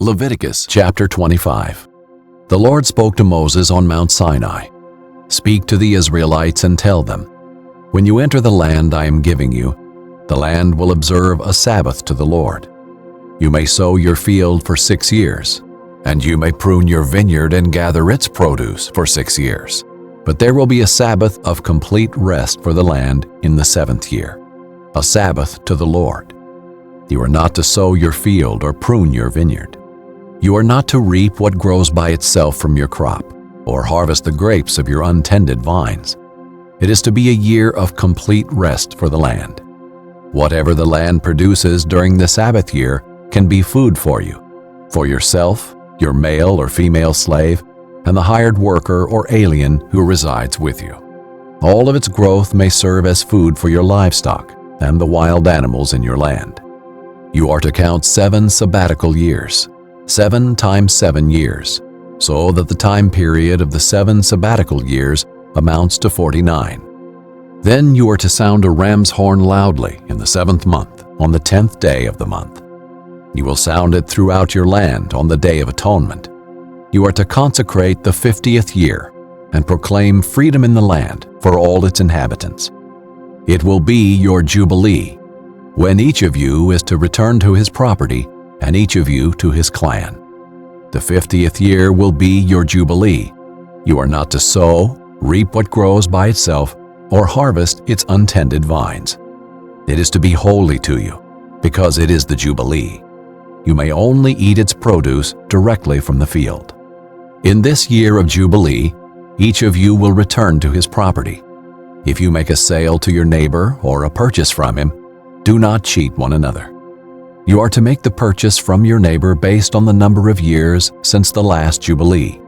Leviticus chapter 25. The Lord spoke to Moses on Mount Sinai. Speak to the Israelites and tell them, when you enter the land I am giving you, the land will observe a Sabbath to the Lord. You may sow your field for 6 years, and you may prune your vineyard and gather its produce for 6 years. But there will be a Sabbath of complete rest for the land in the 7th year, a Sabbath to the Lord. You are not to sow your field or prune your vineyard. You are not to reap what grows by itself from your crop, or harvest the grapes of your untended vines. It is to be a year of complete rest for the land. Whatever the land produces during the Sabbath year can be food for you, for yourself, your male or female slave, and the hired worker or alien who resides with you. All of its growth may serve as food for your livestock and the wild animals in your land. You are to count 7 sabbatical years, 7 times 7 years, so that the time period of the 7 sabbatical years amounts to 49. Then you are to sound a ram's horn loudly in the 7th month, on the 10th day of the month. You will sound it throughout your land on the Day of Atonement. You are to consecrate the 50th year and proclaim freedom in the land for all its inhabitants. It will be your Jubilee, when each of you is to return to his property and each of you to his clan. The 50th year will be your Jubilee. You are not to sow, reap what grows by itself, or harvest its untended vines. It is to be holy to you, because it is the Jubilee. You may only eat its produce directly from the field. In this year of Jubilee, each of you will return to his property. If you make a sale to your neighbor or a purchase from him, do not cheat one another. You are to make the purchase from your neighbor based on the number of years since the last Jubilee.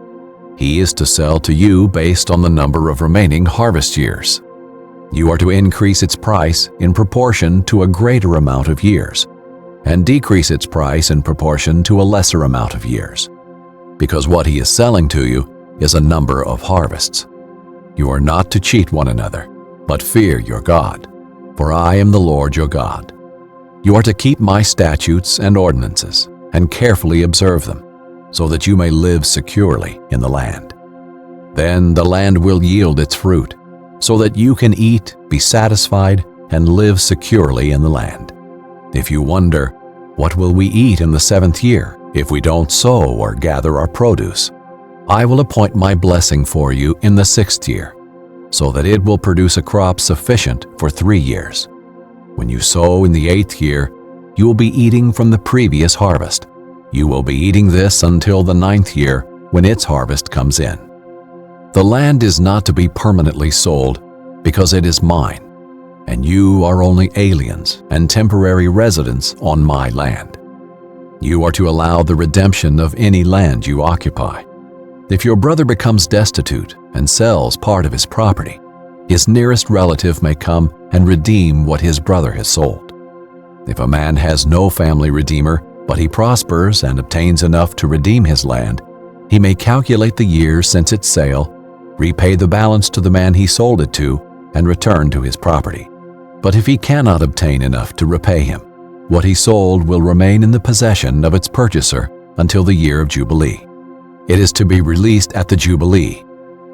He is to sell to you based on the number of remaining harvest years. You are to increase its price in proportion to a greater amount of years, and decrease its price in proportion to a lesser amount of years, because what he is selling to you is a number of harvests. You are not to cheat one another, but fear your God, for I am the Lord your God. You are to keep my statutes and ordinances, and carefully observe them, so that you may live securely in the land. Then the land will yield its fruit, so that you can eat, be satisfied, and live securely in the land. If you wonder, what will we eat in the 7th year if we don't sow or gather our produce? I will appoint my blessing for you in the 6th year, so that it will produce a crop sufficient for 3 years. When you sow in the 8th year, you will be eating from the previous harvest. You will be eating this until the 9th year, when its harvest comes in. The land is not to be permanently sold, because it is mine, and you are only aliens and temporary residents on my land. You are to allow the redemption of any land you occupy. If your brother becomes destitute and sells part of his property, his nearest relative may come and redeem what his brother has sold. If a man has no family redeemer, but he prospers and obtains enough to redeem his land, he may calculate the years since its sale, repay the balance to the man he sold it to, and return to his property. But if he cannot obtain enough to repay him, what he sold will remain in the possession of its purchaser until the year of Jubilee. It is to be released at the Jubilee,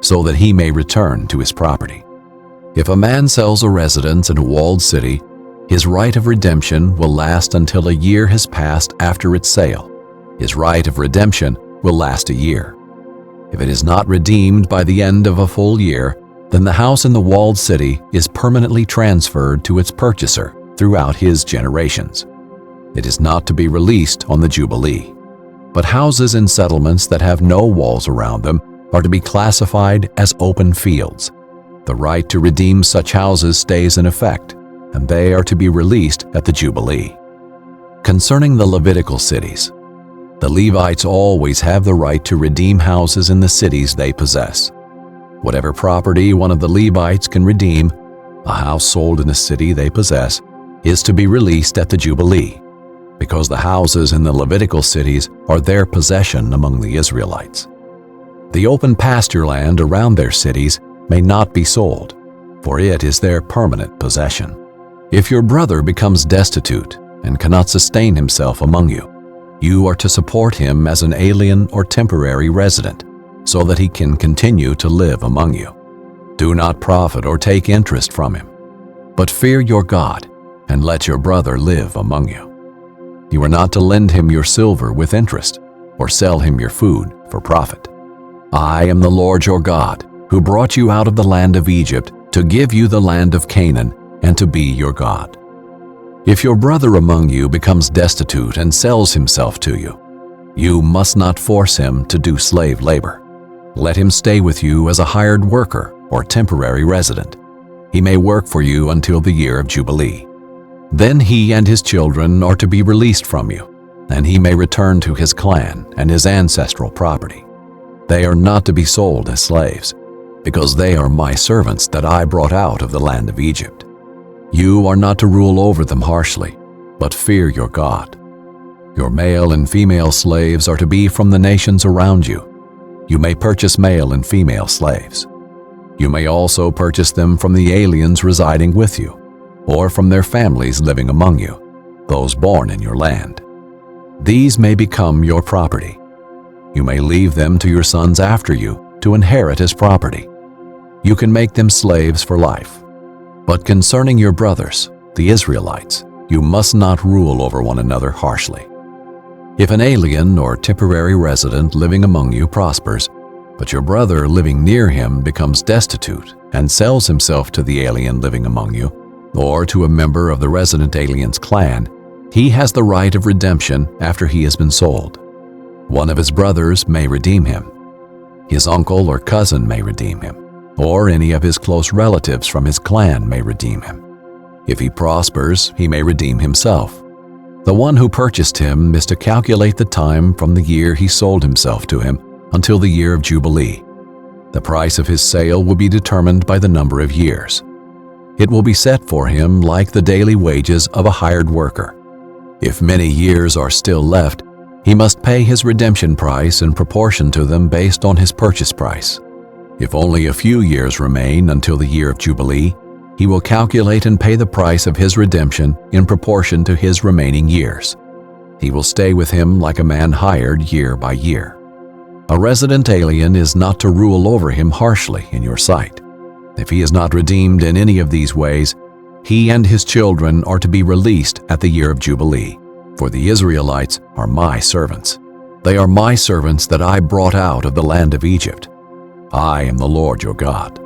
so that he may return to his property. If a man sells a residence in a walled city, his right of redemption will last until a year has passed after its sale. His right of redemption will last a year. If it is not redeemed by the end of a full year, then the house in the walled city is permanently transferred to its purchaser throughout his generations. It is not to be released on the Jubilee. But houses in settlements that have no walls around them are to be classified as open fields. The right to redeem such houses stays in effect, and they are to be released at the Jubilee. Concerning the Levitical cities, the Levites always have the right to redeem houses in the cities they possess. Whatever property one of the Levites can redeem, a house sold in a city they possess, is to be released at the Jubilee, because the houses in the Levitical cities are their possession among the Israelites. The open pasture land around their cities may not be sold, for it is their permanent possession. If your brother becomes destitute and cannot sustain himself among you, you are to support him as an alien or temporary resident, so that he can continue to live among you. Do not profit or take interest from him, but fear your God, and let your brother live among you. You are not to lend him your silver with interest, or sell him your food for profit. I am the Lord your God, who brought you out of the land of Egypt to give you the land of Canaan and to be your God. If your brother among you becomes destitute and sells himself to you, you must not force him to do slave labor. Let him stay with you as a hired worker or temporary resident. He may work for you until the year of Jubilee. Then he and his children are to be released from you, and he may return to his clan and his ancestral property. They are not to be sold as slaves, because they are my servants that I brought out of the land of Egypt. You are not to rule over them harshly, but fear your God. Your male and female slaves are to be from the nations around you. You may purchase male and female slaves. You may also purchase them from the aliens residing with you, or from their families living among you, those born in your land. These may become your property. You may leave them to your sons after you to inherit as property. You can make them slaves for life. But concerning your brothers, the Israelites, you must not rule over one another harshly. If an alien or temporary resident living among you prospers, but your brother living near him becomes destitute and sells himself to the alien living among you, or to a member of the resident alien's clan, he has the right of redemption after he has been sold. One of his brothers may redeem him. His uncle or cousin may redeem him, or any of his close relatives from his clan may redeem him. If he prospers, he may redeem himself. The one who purchased him is to calculate the time from the year he sold himself to him until the year of Jubilee. The price of his sale will be determined by the number of years. It will be set for him like the daily wages of a hired worker. If many years are still left, he must pay his redemption price in proportion to them based on his purchase price. If only a few years remain until the year of Jubilee, he will calculate and pay the price of his redemption in proportion to his remaining years. He will stay with him like a man hired year by year. A resident alien is not to rule over him harshly in your sight. If he is not redeemed in any of these ways, he and his children are to be released at the year of Jubilee, for the Israelites are my servants. They are my servants that I brought out of the land of Egypt. I am the Lord your God.